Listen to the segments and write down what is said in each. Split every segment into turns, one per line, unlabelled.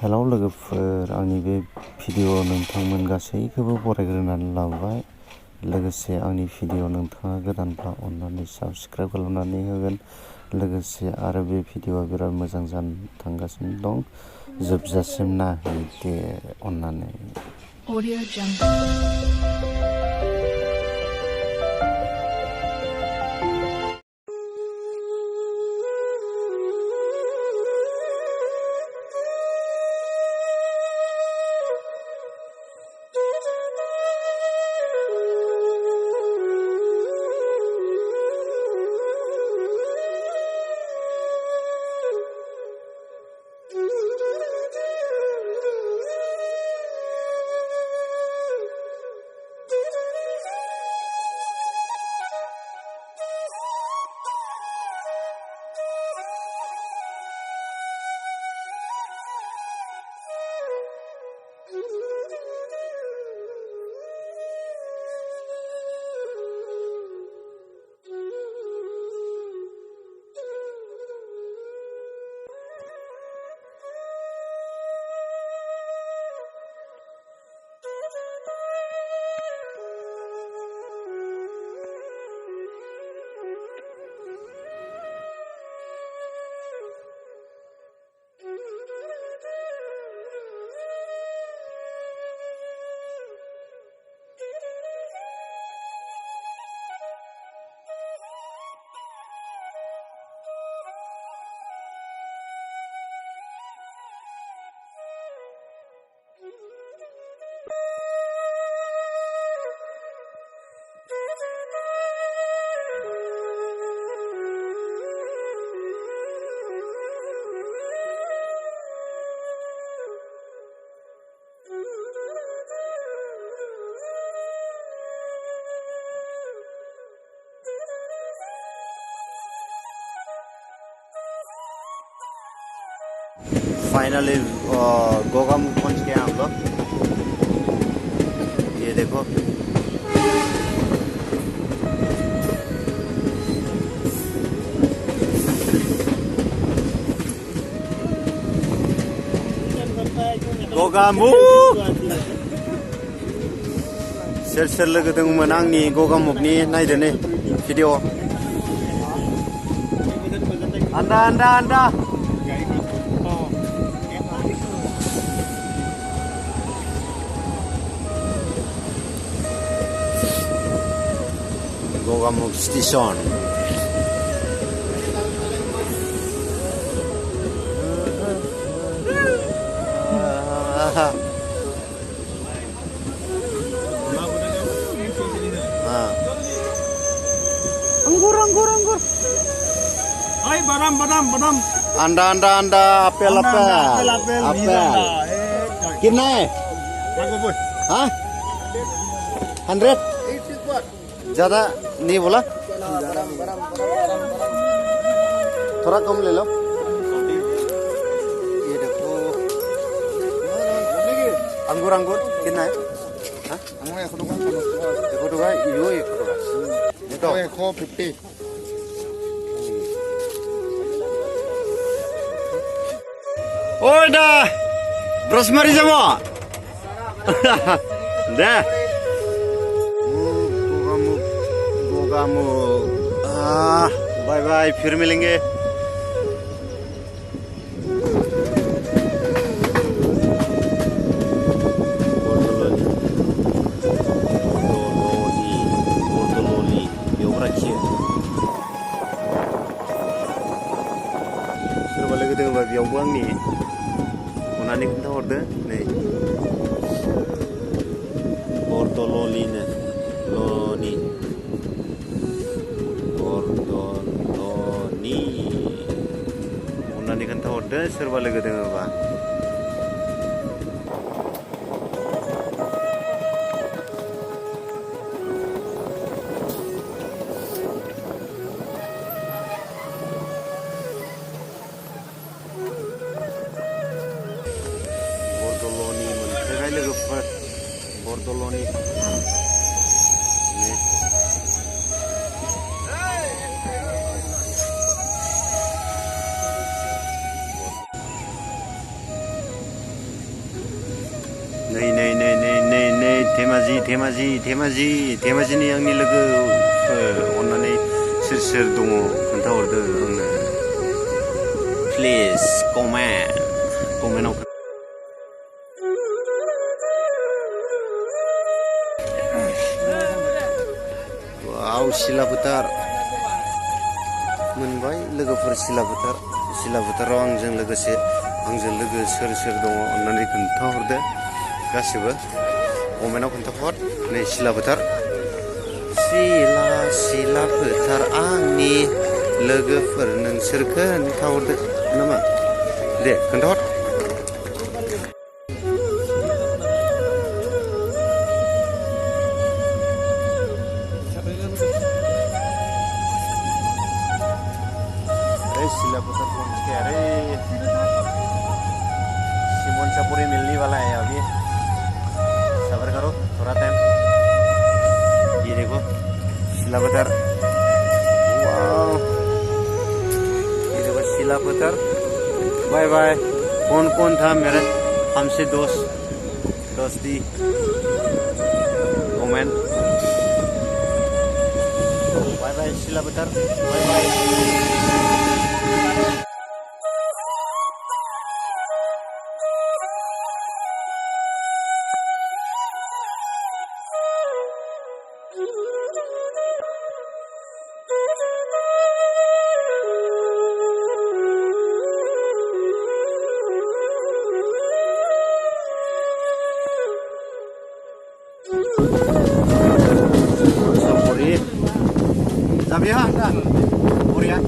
Hello लोगोफोर, आंनि बे video नोंथांमोन गासैखौबो बरायग्रोनानै लाबाय। लोगोसे आंनि भिडिअ नोंथाङा गोदानब्ला अननानै साबस्क्राइब खालामनानै होगोन। लोगोसे आरो बे भिडिअआ बिराद मोजां जानो थांगासिनो दं, जोबजासिम नायदो अननानै।
Audio Jungle.
फाइनली गोगामुख पहुंच गए हम लोग। ये देखो, गोगामुख सोर सोर लोगो दंमोन आंनि गोगामुखनि नायदो नै भिडिअ। आन्दा Gogamukh station. anggur.
Hai, badam.
Anda apel. कितना है? हाँ 100 ज्यादा नहीं बोला, थोड़ा कम ले लो। ये देखो अंगूर कितना है? हाँ 100 टका यो 100 टका itu 150. Oh dah Rosemary semua. Dah. Gogamukh. Bye bye, फिर मिलेंगे। बरदलोली बेयाव लाखियो। सोरबा लोगो दोङोबा बेयावबो आंनि अननानै खोन्थाहरदो नै बरदलोलिनो लनि अननानै खोन्थाहरदो सोरबा लोगो दोङोबा। बरदलोनि मोनफैबाय लोगोफोर, बरदलोनि नै धेमाजिनि आंनि लोगोफोर अननानै सोर दङ खोन्थाहरदो आंनो प्लिज कमेन्टआव वाव सिला फोथार मोनबाय लोगोफोर सिला फोथाराव आंजों लोगो सोर दङ अननानै खोन्थाहरदो गासिबो कमेन्टआव खोन्थाहर नै सिला फोथार आंनि लोगोफोर नोंसोर खोन्थाहरदो नामा दे खोन्थाहर सिला फोथार पहुंच गया रे सिमोन चापोरी मिलने वाला है अभी सब्र करो थोड़ा टाइम ये देखो सिला फोथार वाव ये देखो सिला फोथार बाय बाय कौन था मेरे हमसे दोस्ती कमेंट बाय बाय सिला फोथार bye bye Tapi ya enggak, Korea.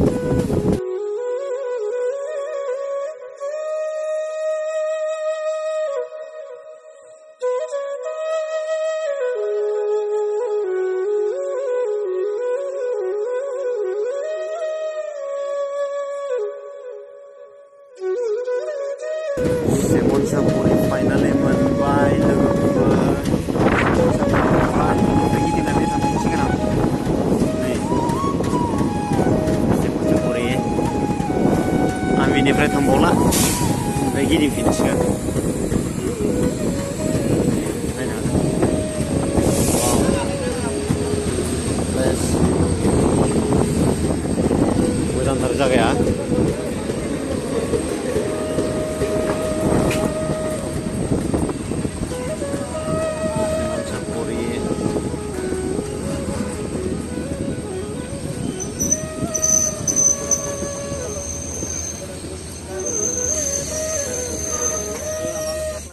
Simon Sapuri finally menpai logoper. Lagi di nanti sampai sekarang. Ini Fred Hambola, lagi di finish kan.